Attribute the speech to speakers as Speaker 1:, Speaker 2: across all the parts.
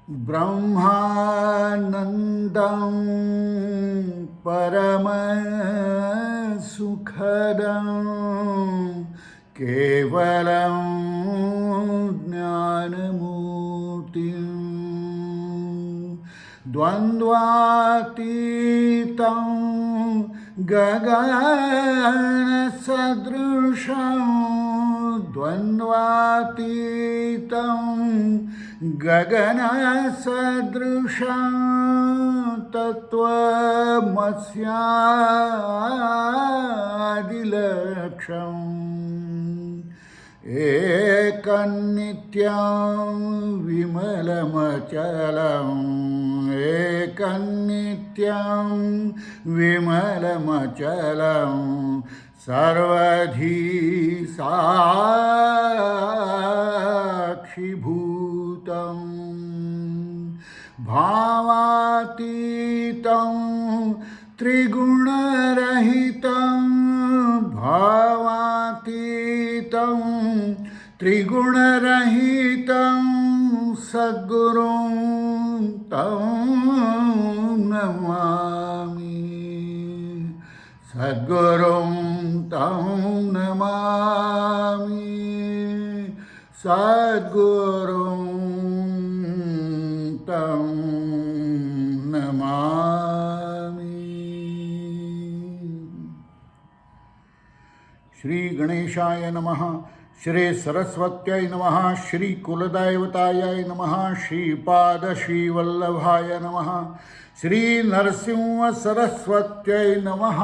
Speaker 1: ब्रह्मानन्दं परमसुखदं केवलं ज्ञानमूर्तिं द्वन्द्वातीतं गगनसदृशं द्वन्द्वातीतं गगनसदृशं तत्त्वमस्यादिलक्ष्यम् एकनित्यं विमलमचलम् एकनित्यं विमलमचलं सर्वधी साक्षिभूतं भावातीतं त्रिगुणरहितं भावातीतं त्रिगुणरहितं सद्गुरुं तं नमामि सद्गुरुं तं नमामि सद्गुरुं तं नमामि। श्री गणेशाय नमः, श्री सरस्वत्यै नमः, श्री कुलदैवतायै नमः, श्रीपाद श्रीवल्लभाय नमः, श्री नरसिंह सरस्वत्यै नमः।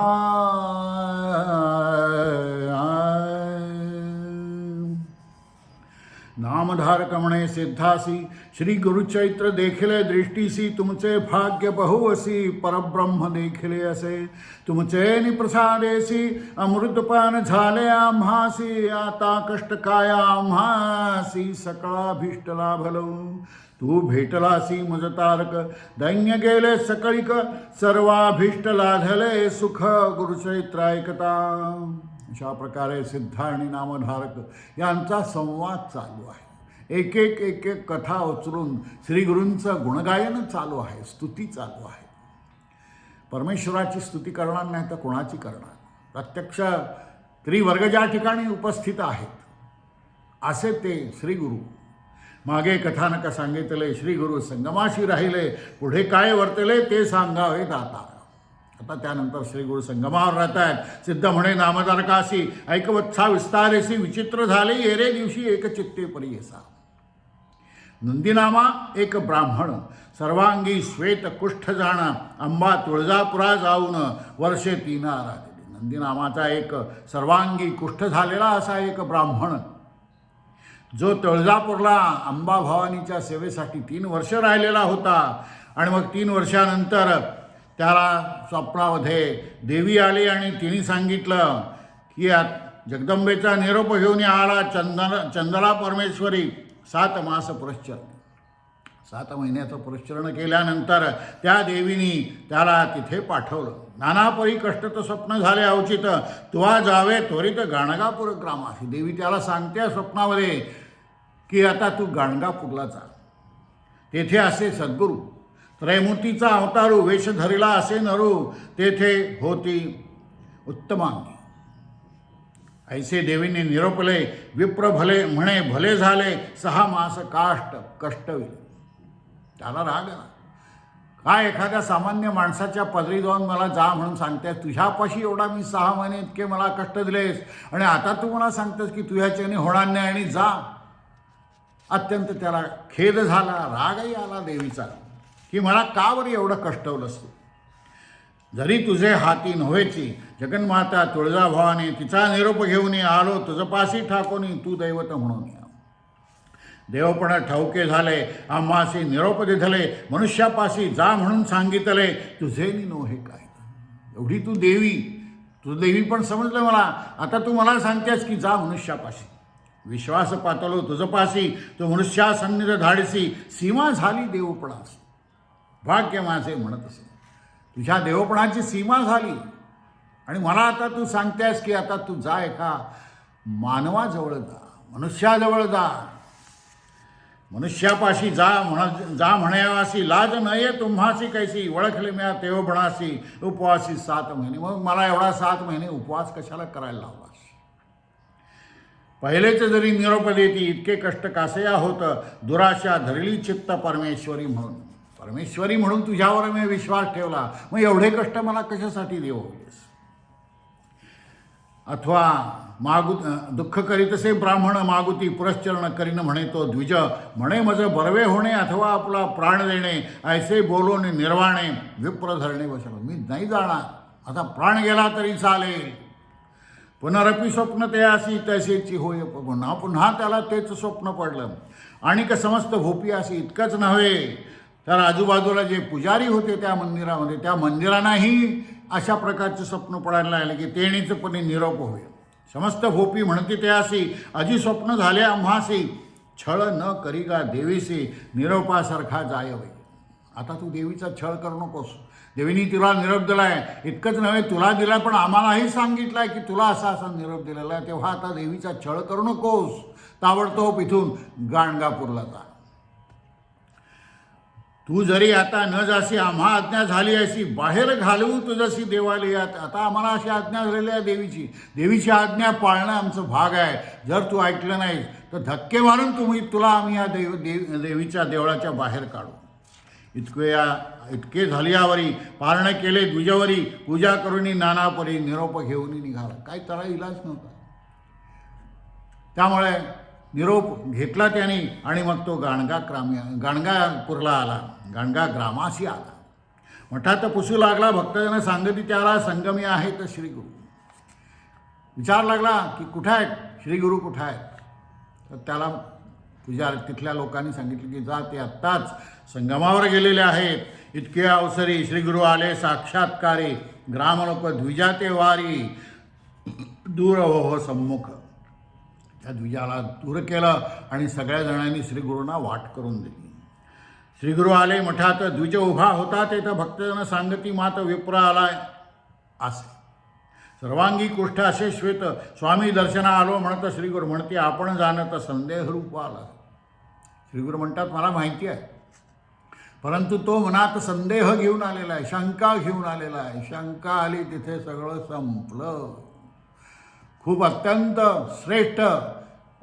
Speaker 1: नामधारक म्हणे सिद्धासी, श्री गुरुचैत्र देखिले दृष्टीसी, तुमचे भाग्य बहुवसी, परब्रह्म देखिले असे, तुमचे निप्रसादेसी, अमृतपान झाले आम्हासी, आता कष्ट काय आम्हासी, सकळाभीष्ट लाभलो, तू भेटलासी मज तारक, दैन्य गेले सकळिक, सर्वाभीष्ट लाधले, सुख गुरुचैत्र ऐकता। अशा प्रकारे सिद्ध आणि नामधारक यांचा संवाद चालू आहे। एक एक कथा उचलून श्रीगुरूंचं गुणगायन चालू आहे, स्तुती चालू आहे। परमेश्वराची स्तुती करणार नाही तर कोणाची करणार? प्रत्यक्ष त्रिवर्ग ज्या ठिकाणी उपस्थित आहेत असे ते श्रीगुरू। मागे कथानक सांगितले, श्रीगुरू संगमाशी राहिले, पुढे काय वर्तले ते सांगावे दाता। आता त्यानंतर श्रीगुरू संगमावर राहत आहेत। सिद्ध म्हणे नामधारकासी, ऐकवत्सा विस्तारेसी, विचित्र झाले येरे दिवशी एकचित्ते परियसा। नंदीनामा एक ब्राह्मण, सर्वांगी श्वेत कुष्ठ जाणा, अंबा तुळजापुरा जाऊन वर्षे 3 आराधली। नंदीनामाचा एक सर्वांगी कुष्ठ झालेला असा एक ब्राह्मण, जो तुळजापूरला अंबा भवानीच्या सेवेसाठी 3 वर्ष राहिलेला होता। आणि मग 3 वर्षानंतर त्याला स्वप्नामध्ये देवी आली आणि तिने सांगितलं की जगदंबेचा निरोप घेऊन आला चंदला परमेश्वरी। 7 मास पुरश्चरण, 7 महिन्याचं पुरश्चरण केल्यानंतर त्या देवीनी त्याला तिथे पाठवलं। नानापरी कष्टत स्वप्न झाले अवचित, तुवा जावे त्वरित गाणगापूर ग्रामाशी। देवी त्याला सांगते स्वप्नामध्ये की आता तू गाणगापूरला जा, तेथे असे सद्गुरू त्रयमूर्तीचा अवतारू वेश धरिला असे नरू, तेथे होती उत्तमांगी। ऐसे देवीने निरोपले, विप्र भले म्हणे भले झाले, 6 मास काष्ट कष्टविले। त्याला राग आला, काय एखाद्या सामान्य माणसाच्या पदरी जाऊन मला जा म्हणून सांगतेस? तुझ्यापाशी एवढा मी 6 महिने इतके मला कष्ट दिलेस आणि आता तू मला सांगतेस की तुझ्याच्याने होणार नाही आणि जा। अत्यंत त्याला खेद झाला, रागही आला देवीचा की मला का बरं एवढं कष्टवलंस तू? जरी तुझे हाती नव्हेची जगन्माता तुळजाभवानी, तिचा निरोप घेऊन आलो, तुझपाशी ठाकोनी तू दैवत म्हणून या। देवपण ठाऊके झाले, आम्हासी निरोप दिधले, मनुष्यापाशी जा म्हणून सांगितले, तुझे नोहे काय। एवढी तू देवी, तुझं देवी पण समजलं मला, आता तू मला सांगतेस की जा मनुष्यापाशी। विश्वास पातलो तुझपाशी, तो मनुष्यासन्निध धाडसी, सीमा झाली देवपणास। भाग्य माझे म्हणत असे, तुझ्या देवपणाची सीमा झाली आणि मला आता तू सांगतेस की आता तू जा एका मानवाजवळ जा, मनुष्याजवळ जा, मनुष्यापाशी जा म्हणावासी लाज नये तुम्हासी कैसी ओळखले म्या तेवपणासी उपवासी 7 महिने. मग मला एवढा 7 महिने उपवास कशाला करायला लावलास? पहिलेच जरी निरोप देती इतके कष्ट कासया होत दुराशा धरली चित्त परमेश्वरी म्हणून. परमेश्वरी म्हणून तुझ्यावर मी विश्वास ठेवला, मग एवढे कष्ट मला कशासाठी देवोस? अथवा दुःख करीतसे ब्राह्मण मागुती पुरश्चरण करीन म्हणे तो द्विज. म्हणे मज बरवे होणे अथवा आपला प्राण देणे ऐसे बोलून निर्वाणे विप्र धरणे बसलो. मी नाही जाणार, आता प्राण गेला तरी चालेल. पुनरपी स्वप्न ते असी तसेची होय. पुन्हा पुन्हा त्याला तेच स्वप्न पडलं. आणि का समस्त भोपी अशी. इतकंच नव्हे तर आजूबाजूला जे पुजारी होते त्या मंदिरामध्ये, त्या मंदिरांनाही अशा प्रकारचे स्वप्न पडायला लागले की तेणीचपणे निरोप होय. समस्त भोपी म्हणते ते असी अजी स्वप्न झाले आम्हासी. छळ न करी का देवीसी निरोपासारखा जायवय. आता तू देवीचा छळ करू नकोस. देवीनी तुला निरोप दिलाय. इतकंच नव्हे तुला दिला पण आम्हालाही सांगितलंय की तुला असा असा निरोप दिलेला आहे. तेव्हा आता देवीचा छळ करू नकोस. ताबडतोब इथून गाणगापूरला जा. तू जरी आता न जाशी आम्हा आज्ञा झाली अशी बाहेर घालवू तुझशी देवालयात. आता आम्हाला अशी आज्ञा झालेली आहे देवीची. देवीची आज्ञा पाळणं आमचं भाग आहे. जर तू ऐकलं नाहीस तर धक्के मारून तुला आम्ही या देवीच्या देवळाच्या बाहेर काढू. इतके झाल्यावरी पारण केले द्विजवरी पूजा करून नानापरी निरोप घेऊन निघाला. काही त्याला इलाज नव्हता. त्यामुळे निरोप घेतला त्याने आणि मग तो गाणगापूरला आला. गाणगा ग्रामाशी आला. मठात पुसू लागला. भक्तजन सांगती त्याला संगमी आहेत श्रीगुरु. विचार लागला की कुठं आहेत श्रीगुरु, कुठं आहेत? तर त्याला तिथल्या लोकांनी सांगितलं की जा, ते आत्ताच संगमावर गेलेले आहेत. इतके अवसरी श्रीगुरु आले साक्षात्कारी. ग्रामलोक द्विजाते वारी दूर हो सम्मुख. त्या द्विजाला दूर केलं आणि सगळ्या जणांनी श्रीगुरूंना वाट करून दिली. श्रीगुरू आले मठात. द्विज उभा होता तेथं भक्तजन सांगती मात विप्र आलाय असे. सर्वांगी कुष्ठ असे श्वेत स्वामी दर्शना आलो म्हणत श्रीगुरू म्हणते आपण जाणत संदेह रूप आला. श्रीगुरू म्हणतात मला माहिती आहे, परंतु तो मनात संदेह घेऊन आलेला आहे, शंका घेऊन आलेला आहे. शंका आली तिथे सगळं संपलं. खूप अत्यंत श्रेष्ठ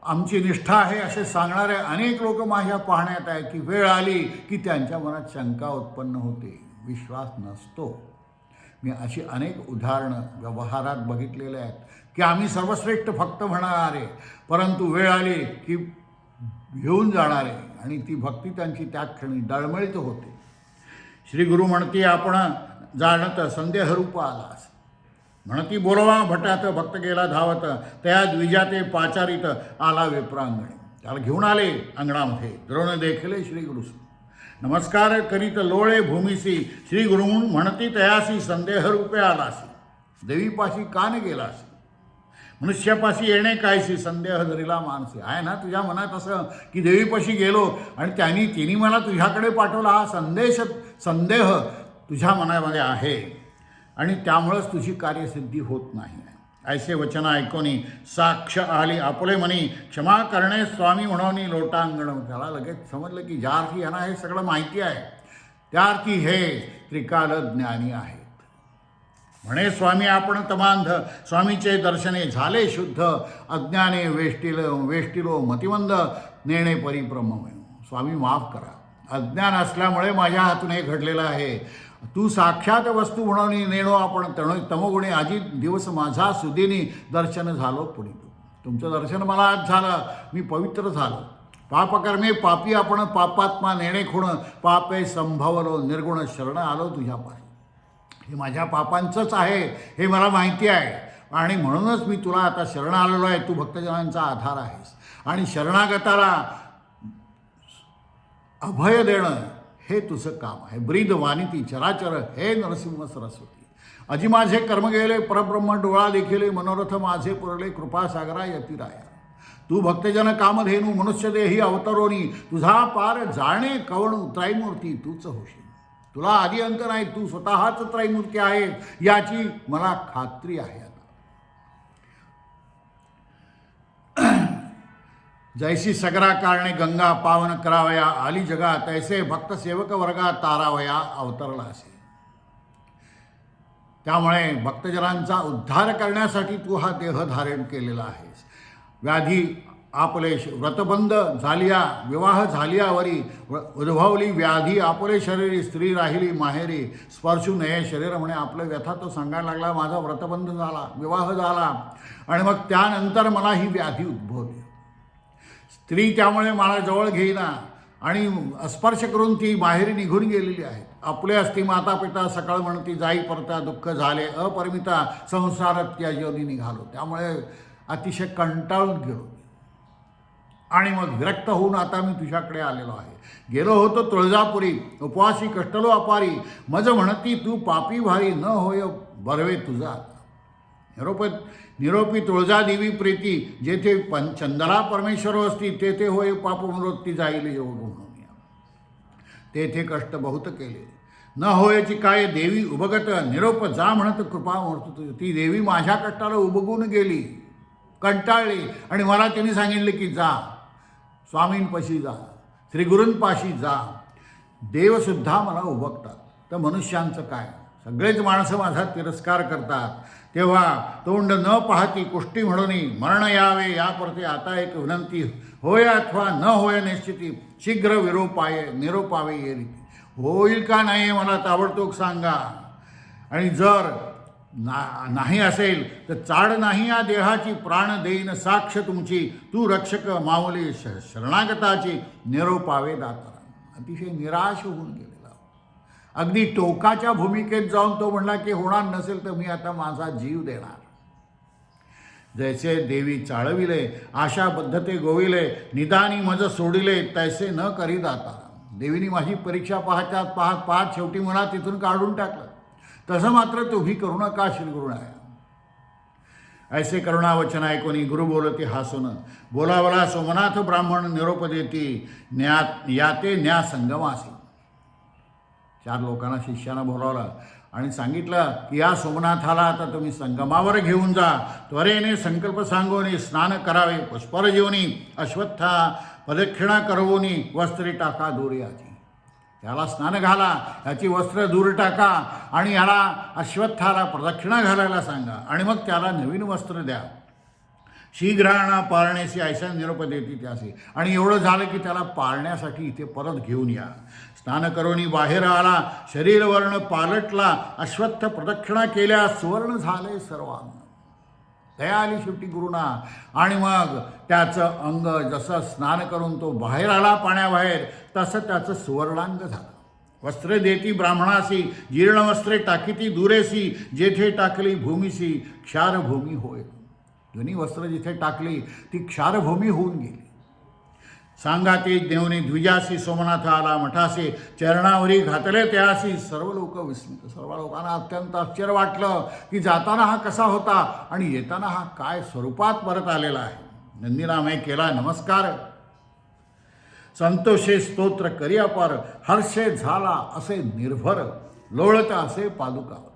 Speaker 1: आमची निष्ठा आहे असे सांगणारे अनेक लोक माझ्या पाहण्यात आहेत की वेळ आली की त्यांच्या मनात शंका उत्पन्न होते, विश्वास नसतो. मी अशी अनेक उदाहरणं व्यवहारात बघितलेले आहेत की आम्ही सर्वश्रेष्ठ फक्त म्हणणारे, परंतु वेळ आली की घेऊन जाणारे आणि ती भक्ती त्यांची त्या क्षणी डळमळीत होते. श्री गुरु म्हणती आपण जाणत संदेहरूप आलास. म्हणती बोलवा भटात भक्त गेला धावत. त्या द्विजाते पाचारित आला विप्रांगणे. त्याला घेऊन आले अंगणामध्ये. द्रोण देखले श्री गुरु. नमस्कार करीत लोळे भूमीसी. श्री गुरु म्हणती तयासी संदेहरूपे आलासी. देवीपाशी का न गेलासी? मनुष्यापाशी येणे कायसी संदेह धरिला मानसी. आहे ना तुझ्या मनात असं की देवीपाशी गेलो आणि तिने मला तुझ्याकडे पाठवला, हा संदेह तुझ्या मनामध्ये आहे आणि त्यामुळंच तुझी कार्यसिद्धी होत नाही. ऐसे वचन ऐकोनी साक्ष आली आपुले मनी. क्षमा करणे स्वामी म्हणून लोटांगण. त्याला लगेच समजलं की ज्या अर्थी यांना हे सगळं माहिती आहे त्या अर्थी हे त्रिकाल ज्ञानी आहेत. म्हणे स्वामी आपण तमांध. स्वामीचे दर्शने झाले शुद्ध. अज्ञाने वेष्टिलो मतिमंद. नेणे परिब्रह्ममय. स्वामी माफ करा, अज्ञान असल्यामुळे माझ्या हातून हे घडलेलं आहे. तू साक्षात वस्तू म्हणून नेणो आपण तमोगुणी. आजी दिवस माझा सुदिनी दर्शन झालो पुढे. तुमचं दर्शन मला आज झालं, मी पवित्र झालो. पापकर्मे पापी आपण पापात्मा नेणे खुण. पापे संभवलो निर्गुण शरण आलो तुझ्यापाशी. हे माझ्या पापांचंच आहे हे मला माहिती आहे आणि म्हणूनच मी तुला आता शरण आलेलो आहे. तू भक्तजनांचा आधार आहेस आणि शरणागताला अभय देणं हे तुझं काम आहे. ब्रीद वानिती चराचर हे नरसिंह सरस्वती. अजी माझे कर्म गेले परब्रह्म डोळा देखिले. मनोरथ माझे पुरले कृपासागरा यतिराया. तू भक्तजन कामधेनू मनुष्य देही अवतरोनी. तुझा पार जाणे कवणू त्रैमूर्ती तूच होशील. तुला आदी अंत नाही, तू स्वतःच त्रैमूर्ती आहे याची मला खात्री आहे. जैसी सगरा कारणे गंगा पावन करावया आली जगा तैसे भक्त सेवक वर्गा तारावया अवतरला असे. त्यामुळे भक्तजनांचा उद्धार करण्यासाठी तू हा देह धारण केलेला आहेस. व्याधी आपले व्रतबंध झालिया विवाह झालियावरी उद्भवली व्याधी आपले शरीरी स्त्री राहिली माहेरी स्पर्शू नये शरीर म्हणे. आपलं व्यथा तो सांगायला लागला, माझा व्रतबंध झाला, विवाह झाला आणि मग त्यानंतर मला ही व्याधी उद्भवली. स्त्री त्यामुळे मला जवळ घेईना आणि स्पर्श करून ती माहेरी निघून गेलेली आहे. आपले असती माता पिता सकाळ म्हणती जाई परता दुःख झाले अपरिमिता संसारात त्याजोनी निघालो. त्यामुळे अतिशय कंटाळून गेलो आणि मग विरक्त होऊन आता मी तुझ्याकडे आलेलो आहे. गेलो होतो तुळजापुरी उपवासी कष्टलो अपारी मज म्हणती तू पापी भारी न होय बरवे तुझा. निरोपी तुळजादेवी प्रीती जेथे चंदला परमेश्वर असती तेथे होय पापमृत्ती जाईल योग म्हणून. तेथे कष्ट बहुत केले न होयची काय देवी उबगत निरोप जा म्हणत कृपा म्हणत. ती देवी माझ्या कष्टाला उबगून गेली, कंटाळली आणि मला त्यांनी सांगितले की जा स्वामींपाशी जा, श्रीगुरूंपाशी जा. देवसुद्धा मला उबगतात तर मनुष्यांचं काय. सगळेच माणसं माझा तिरस्कार करतात. तेव्हा तोंड न पाहती कुष्टी म्हणून मरण यावे यापुरते आता एक विनंती होय अथवा न होय निश्चिती शीघ्र निरोपावे येईल. होईल का नाही मला ताबडतोब सांगा. आणि जर नाही असेल तर चाड नाही या देहाची प्राण देईन साक्ष तुमची तू रक्षक माऊली शरणागताची निरोपावे दाता. अतिशय निराश होऊन गेलेला, अगदी टोकाच्या भूमिकेत जाऊन तो म्हणला की होणार नसेल तर मी आता माझा जीव देणार. जैसे देवी चाळविले आशा बद्धते गोविले निदानी मज सोडिले तैसे न करी दाता. देवीने माझी परीक्षा पाहत शेवटी मला तिथून काढून टाकलं. तसं मात्र तुम्ही करू नका श्रीगुरुनाया. ऐसे करुणावचन ऐकोनी गुरु बोलती हासून बोलावला सोमनाथ ब्राह्मण निरोप देती याते न्या संगमासी. 4 लोकांना शिष्यानं बोलावलं आणि सांगितलं की या सोमनाथाला आता तुम्ही संगमावर घेऊन जा. त्वरेने संकल्प सांगोनी स्नान करावे पुष्पर जेवणी अश्वत्था प्रदक्षिणा करवोनी वस्त्रे टाका दूर याची. याला स्नान घाला, याची वस्त्र दूर टाका आणि याला अश्वत्थाला प्रदक्षिणा घालायला सांगा आणि मग त्याला नवीन वस्त्र द्या. शीघ्राणा पाळण्याशी ऐसा निरोप देती त्याशी. आणि एवढं झालं की त्याला पाळण्यासाठी इथे परत घेऊन या. स्नान करोनी बाहेर आला शरीरवर्ण पालटला अश्वत्थ प्रदक्षिणा केल्या सुवर्ण झाले सर्वांग. दया आली शेवटी गुरुना आणि मग त्याचं अंग जसं स्नान करून तो बाहेर आला पाण्याबाहेर तसं त्याचं सुवर्णांग झालं. वस्त्रे देती ब्राह्मणासी जीर्ण वस्त्रे टाकीती दुरेसी जेथे टाकली भूमीसी क्षारभूमी होय. जुनी वस्त्र जिथे टाकली ती क्षारभूमी होऊन गेली. सांगा ते देवने द्विजासी सोमनाथ आला मठासे चरणावरी घातले त्यासी. सर्व लोक विस्मित. सर्व लोकांना अत्यंत आश्चर्य वाटलं की जाताना हा कसा होता आणि येताना हा काय स्वरूपात परत आलेला आहे. नंदीरामे केला नमस्कार. संतोषे स्तोत्र करिया पर हर्षे झाला असे निर्भर लोळत असे पादुकावर.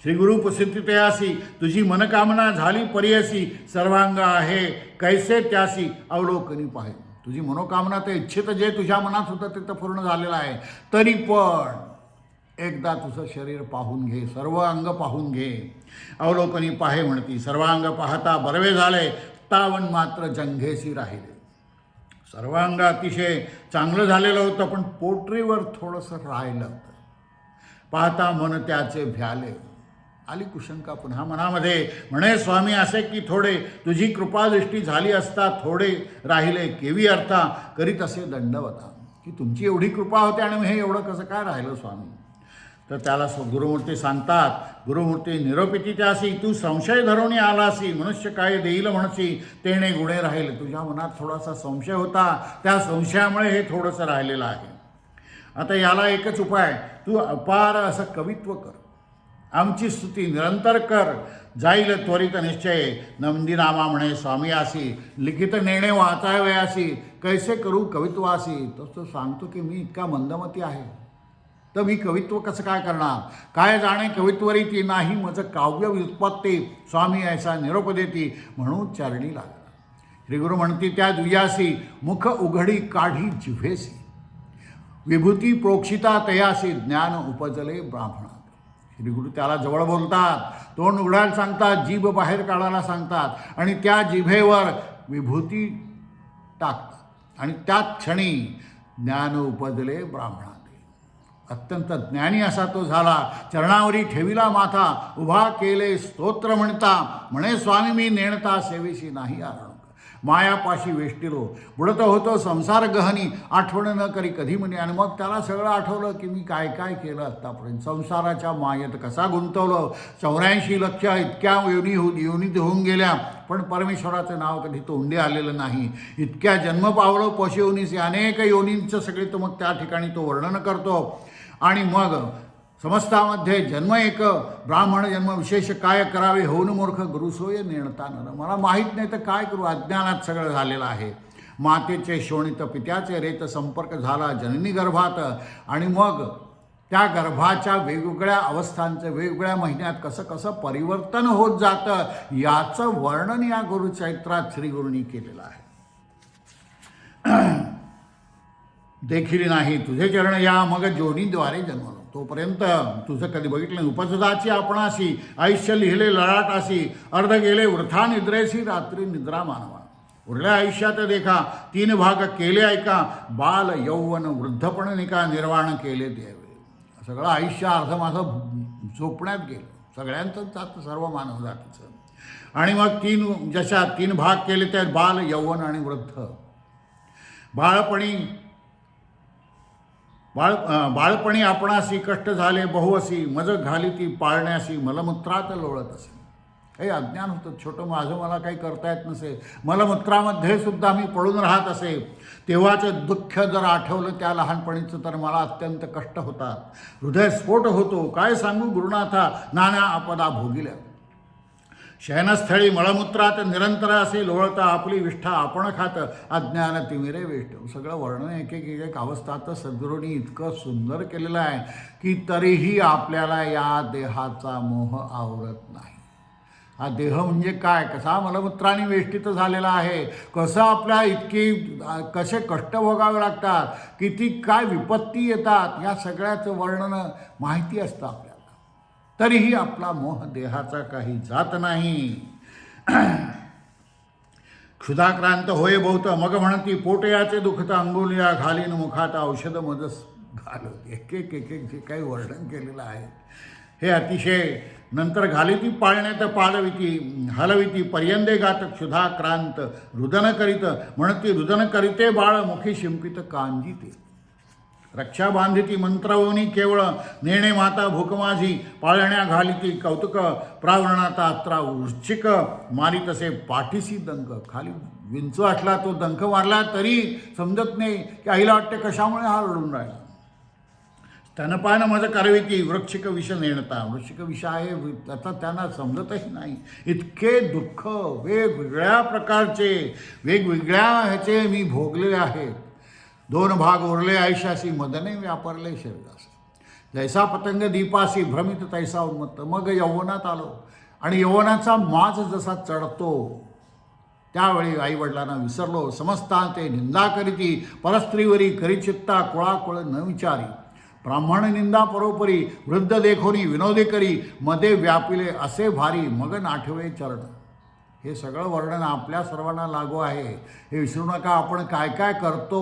Speaker 1: श्रीगुरु प्रसिद्धितयासी तुझी मनकामना झाली परियसी सर्वांग आहे कैसे त्यासी अवलोकनी पाहे. तुझी मनोकामना ते इच्छित जे तुझ्या मनात होतं ते तर पूर्ण झालेलं आहे. तरी पण एकदा तुझं शरीर पाहून घे, सर्व अंग पाहून घे. अवलोकनी पाहे म्हणती. सर्वांग पाहता बरवे झाले तावन मात्र जंघेसी राहिले. सर्वांग अतिशय चांगलं झालेलं होतं पण पोटरीवर थोडंसं राहिलं होतं. पाहता मन त्याचे भ्याले. आली कुशंका पुन्हा मनामध्ये. म्हणे स्वामी असे की थोडे तुझी कृपादृष्टी झाली असता थोडे राहिले केवी अर्था करीत असे दंडवता. की तुमची एवढी कृपा होते आणि मी हे एवढं कसं काय राहिलं स्वामी. तर त्याला गुरुमूर्ती सांगतात. गुरुमूर्ती निरोपिती त्यासी तू संशय धरून आलासी मनुष्य काय देईल म्हणसी तेणे गुणे राहिले. तुझ्या मनात थोडासा संशय होता, त्या संशयामुळे हे थोडंसं राहिलेलं आहे. आता याला एकच उपाय, तू अपार असं कवित्व कर, आमची स्तुती निरंतर कर, जाईल त्वरित निश्चय. नंदीनामा म्हणे स्वामी आसी लिखित नेणे वाचावयासी कैसे करू कवित्वासी. तो सांगतो की मी इतका मंदमती आहे तर मी कवित्व कसं काय करणार. काय जाणे कवित्वरी ती नाही मज काव्य व्युत्पत्ती स्वामी ऐसा निरोप देती. म्हणून चरणी लागला. श्रीगुरु म्हणती त्या द्विजासी मुख उघडी काढी जिव्हेसी, विभूती प्रोक्षिता तयासी ज्ञान उपजले ब्राह्मणात. श्रीगुरु त्याला जवळ बोलतात, तोंड उघडायला सांगतात, जीभ बाहेर काढायला सांगतात आणि त्या जिभेवर विभूती टाकतात आणि त्याच क्षणी ज्ञान उपजले ब्राह्मणात. अत्यंत ज्ञानी असा तो झाला. चरणावरी ठेविला माथा, उभा केले स्तोत्र म्हणता, म्हणे स्वामी मी नेणता सेवेशी नाही आरणक. मायापाशी वेष्टिलो बुडत होतो संसार गहनी, आठवण न करी कधी म्हणे. आणि मग त्याला सगळं आठवलं की मी काय काय केलं आत्तापर्यंत, संसाराच्या मायेत कसा गुंतवलं. 84 लक्ष इतक्या योनीत होऊन गेल्या, पण परमेश्वराचं नाव कधी तोंडी आलेलं नाही. इतक्या जन्म पावलं पशुयोनीचे, अनेक योनींचं सगळे तो मग त्या ठिकाणी तो वर्णन करतो. आणि मग समस्तामध्ये जन्म एक, ब्राह्मण जन्म विशेष काय करावे, होऊन मूर्ख गुरुसोय नेणता नर. मला माहीत नाही तर काय करू, अज्ञानात सगळं झालेलं आहे. मातेचे शोणित पित्याचे रेत संपर्क झाला जननी गर्भात. आणि मग त्या गर्भाच्या वेगवेगळ्या अवस्थांचं वेगवेगळ्या महिन्यात कसं कसं परिवर्तन होत जातं, याचं वर्णन या गुरुचरित्रात श्रीगुरूंनी केलेलं आहे. देखील नाही तुझे चरण या मग जोनीद्वारे जन्मलो. तोपर्यंत तुझं कधी बघितलं नाही. उपसदाची आपणाशी आयुष्य लिहिले ललाटाशी, अर्ध गेले वृथा निद्रेसी रात्री निद्रा मानवा. उरल्या आयुष्यात देखा 3 भाग केले ऐका, बाल यौवन वृद्धपण निका निर्वाण केले द्यावे. सगळं आयुष्य अर्ध माझं झोपण्यात गेलं, सगळ्यांचंच आता सर्व मानव जातीचं. आणि मग 3 भाग केले त्यात बाल यौवन आणि वृद्ध. बाळपणी आपणासी कष्ट झाले बहुअसी, मज घाली ती पाळण्यासी मलमूत्रात लोळत असे. काही अज्ञान होतं, छोटं माझं मला काही करता येत नसे, मलमूत्रामध्ये सुद्धा मी पडून राहत असे. तेव्हाचं दुःख जर आठवलं त्या लहानपणीचं तर मला अत्यंत कष्ट होतात, हृदयस्फोट होतो. काय सांगू गुरुनाथा, नाना आपदा भोगिल्या. शयनस्थळी मळमूत्रात निरंतर असे लोळता, आपली विष्ठा आपण खात, अज्ञान तिमिरे वेष्ट. सगळं वर्णन एक अवस्थात सद्गुरूंनी इतकं सुंदर केलेलं आहे की तरीही आपल्याला या देहाचा मोह आवरत नाही. हा देह म्हणजे काय, कसा मलमूत्राने वेष्टित झालेला आहे, कसं आपल्या कसे कष्ट भोगावे लागतात, किती काय विपत्ती येतात, या सगळ्याचं वर्णन माहिती असतं आपल्याला. तरीही आपला मोह देहाचा काही जात नाही. क्षुधाक्रांत होय बहुत, मग म्हणती पोटयाचे दुखत अंगुलिया घालीन मुखात औषध मदस घालत. एक जे काही वर्णन केलेलं आहे हे अतिशय. नंतर घाली ती पाळण्यात पालविती हलविती, पर्यंदे गात क्षुधाक्रांत रुदन करीत, म्हणती रुदन करीते बाळ मुखी शिंपित कांजिते. रक्षा बांधिती मंत्रवनी केवळ, नेणे माता भूक माझी, पाळण्या घालिती कौतुक, प्रावरणाता अत्रा वृश्चिक, मारी तसे पाठीसी डंक. खाली विंचू असला तो डंक मारला तरी समजत नाही की आईला वाटते कशामुळे हा रडून राहिला. स्तनपान मज करविती, वृक्षिक विष नेणता. वृक्षिक विष आहे आता त्यांना समजतही नाही. इतके दुःख वेगवेगळ्या प्रकारचे वेगवेगळ्या ह्याचे मी भोगलेले आहेत. 2 भाग उरले आयुष्यासी, मदने व्यापरले शरीरासी. जैसा पतंग दीपासी भ्रमित तैसा उन्मत्त. मग यौवनात आलो आणि यौवनाचा माज जसा चढतो त्यावेळी आईवडिलांना विसरलो. समजता ते निंदा करीती, परस्त्रीवरी करी चित्ता, कुळाकुळ न विचारी. ब्राह्मण निंदा परोपरी, वृद्ध देखोनी विनोदी करी, मध्ये व्यापिले असे भारी, मग नाठवे चरण. हे सगळं वर्णन आपल्या सर्वांना लागू आहे. हे विसरू नका. आपण काय काय करतो,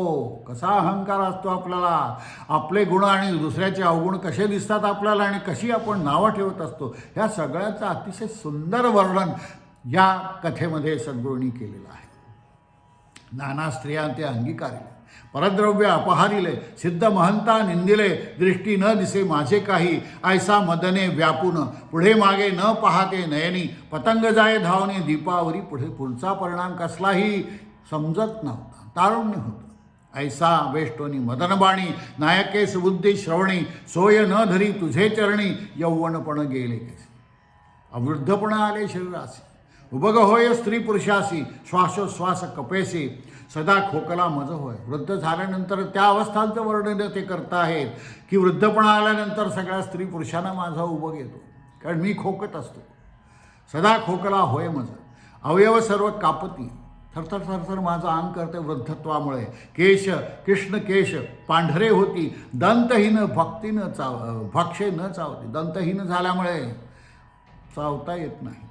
Speaker 1: कसा अहंकार असतो आपल्याला, आपले गुण आणि दुसऱ्याचे अवगुण कसे दिसतात आपल्याला आणि कशी आपण नावं ठेवत असतो, ह्या सगळ्याचं अतिशय सुंदर वर्णन या कथेमध्ये सद्गुरूंनी केलेलं आहे. नाना स्त्रिया ते अंगीकारिले, परद्रव्य अपहारिले, सिद्ध महंता निंदिले, दृष्टी न दिसे माझे काही, ऐसा मदने व्यापून, पुढे मागे न पाहते नयनी, पतंग जाये धावणे दीपावरी पुढे. पुढचा परिणाम कसलाही समजत नव्हता, तारुण्य होतं. ऐसा वेष्टोनी मदनबाणी, नायके सुबुद्धी श्रवणी, सोय न धरी तुझे चरणी, यौवनपण गेले कैसे. अवृद्धपण आले शरीरासी, उबग होय स्त्री पुरुषासी, श्वासोश्वास कपेसी, सदा खोकला मज होय. वृद्ध झाल्यानंतर त्या अवस्थांचं वर्णन ते करत आहेत की वृद्धपणा आल्यानंतर सगळ्या स्त्री पुरुषांना माझा उबग येतो, कारण मी खोकत असतो. सदा खोकला होय मज, अवयव सर्व कापती, थरथर थरथर माझं अंग करते वृद्धत्वामुळे. केश कृष्ण केश पांढरे होती, दंतहीन भक्षे न चावती. दंतहीन झाल्यामुळे चावता येत नाही.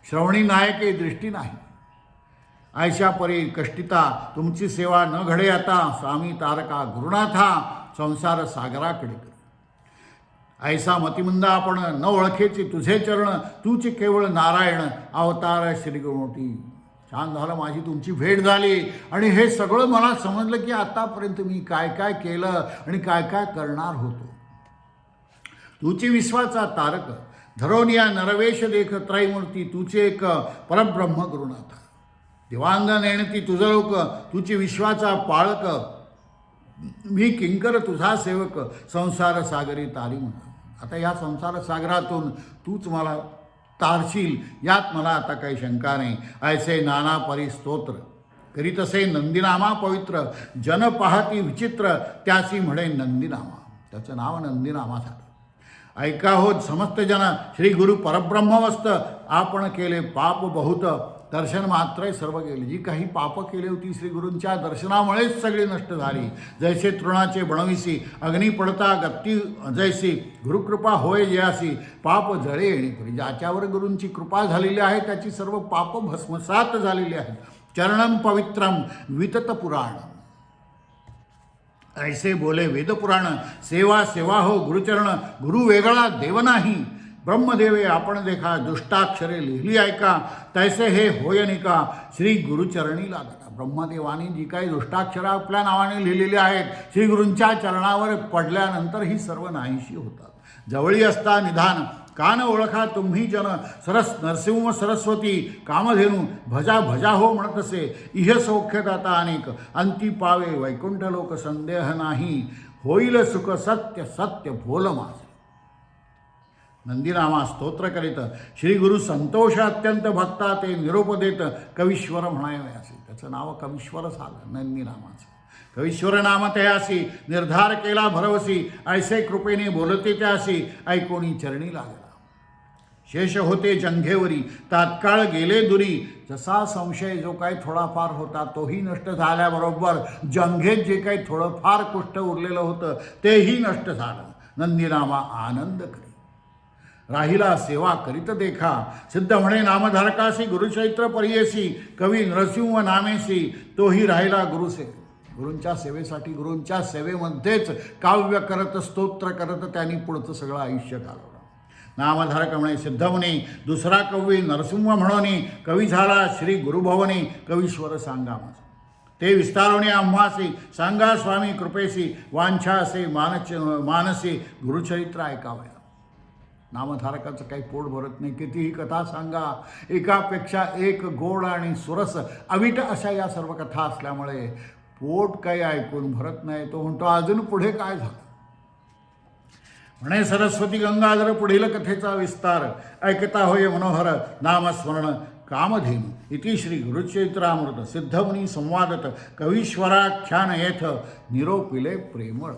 Speaker 1: श्रवणी नायके दृष्टी नाही. ऐशा परी कष्टिता तुमची सेवा न घडे आता. स्वामी तारका गुरुनाथा संसार सागराकडे कर. ऐसा मतिमंद आपण न ओळखेची तुझे चरण. तूच केवळ नारायण अवतार श्री गुरुमूर्ती. छान झालं माझी तुमची भेट झाली आणि हे सगळं मला समजलं की आतापर्यंत मी काय काय केलं आणि काय काय करणार होतो. तुची विश्वाचा तारक धरोनिया नरवेश देख त्रैमूर्ती. तुचे एक परब्रह्म गुरुनाथा. दिवांग नेणती तुझं लोक. तुची विश्वाचा पाळक मी किंकर तुझा सेवक. संसार सागरी तारी म्हणा. आता या संसार सागरातून तूच मला तारशील यात मला आता काही शंका नाही. ऐसे नाना परी स्तोत्र करीत असे नंदीनामा पवित्र. जन पाहती विचित्र त्याची म्हणे नंदीनामा. त्याचं नाव नंदीनामा झालं. ऐका होत समस्त जन श्री गुरु परब्रह्मवस्त. आपण केले पाप बहुत दर्शन मात्र सर्व गेले. जी काही पापं केली होती श्री गुरूंच्या दर्शनामुळेच सगळी नष्ट झाली. जैसे तृणाचे बनविसी अग्नी पडता गत्ती जैसी. गुरुकृपा होय जयासी पाप जळे येणे. ज्याच्यावर गुरूंची कृपा झालेली आहे त्याची सर्व पाप भस्मसात झालेली आहेत. चरणम पवित्रम वितत पुराण. ऐसे बोले वेदपुराण. सेवा सेवा हो गुरुचरण. गुरु वेगळा देव नाही. ब्रह्मदेवे आपण देखा दुष्टाक्षरे लिहिली ऐका. तैसे हे होयनिका श्री गुरुचरणी लागता. ब्रह्मदेवानी जी काही दुष्टाक्षरं आपल्या नावाने लिहिलेली आहेत श्री गुरूंच्या चरणावर पडल्यानंतर ही सर्व नाहीशी होतात. जवळी असता निधान कान ओळखा तुम्ही जन. सरस नरसिंह सरस्वती कामधेनू भजा भजा हो म्हणत असे. इह सौख्यदाता अनेक अंती पावे वैकुंठ लोक. संदेह नाही होईल सुख सत्य सत्य बोल माझे. नंदीनामा स्तोत्र करीत श्री गुरु संतोष अत्यंत भक्ता. ते निरोप देत कवीश्वर म्हणावे असे. त्याचं नाव कवीश्वर झालं नंदीनामाचं. कवीश्वर नाम तयासी निर्धार केला भरवसी. ऐसे कृपेने बोलते त्यासी ऐकोनी चरणी लागला. शेष होते जंघेवरी तात्काळ गेले दुरी. जसा संशय जो काही थोडाफार होता तोही नष्ट झाल्याबरोबर जंघेत जे काही थोडंफार कुष्ठ उरलेलं होतं तेही नष्ट झालं. नंदीनामा आनंद करी राहिला सेवा करीत देखा. सिद्ध म्हणे नामधारकासी गुरुचैत्र परियेसी. कवी नरसिंह नामेसी तोही राहिला गुरुसेवे. गुरूंच्या सेवेसाठी गुरूंच्या सेवेमध्येच काव्य करत स्तोत्र करत त्यांनी पुढचं सगळं आयुष्य घालवलं. नामधारक म्हणे सिद्ध म्हणे दुसरा कवी नरसिंह म्हणून. कवी झाला श्री गुरुभवनी. कवीश्वर सांगा माझा. ते विस्तारवणे आम्हासी. सांगा स्वामी कृपेसी. वांछा असे मानसी गुरुचरित्र ऐकावया. नामधारकाचं काही पोट भरत नाही. कितीही कथा सांगा एकापेक्षा एक गोड आणि सुरस अविट अशा या सर्व कथा असल्यामुळे पोट काही ऐकून भरत नाही. तो म्हणतो अजून पुढे काय झालं. म्हणे सरस्वती गंगाधर पुढील कथेचा विस्तार ऐकता होय मनोहर. नामस्मरण कामधेनू. इति श्री गुरुचरित्रामृत सिद्धमुनी संवादत कवीश्वराख्यान येथ निरोपिले प्रेमळ.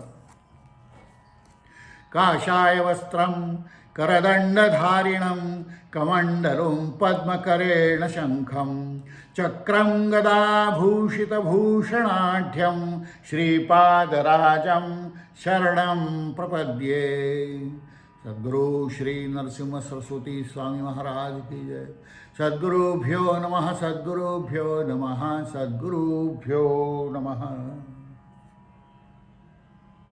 Speaker 1: काषाय वस्त्रम करदंडधारिणं कमंडलुं पद्मकरेण शंखं चक्रं गदाभूषितभूषणाढ्यं श्रीपादराजं शरणं प्रपद्ये. सद्गुरु श्री नरसिंह सरस्वती स्वामी महाराज की जय. सद्गुरुभ्यो नमः. सद्गुरुभ्यो नमः. सद्गुरुभ्यो नमः.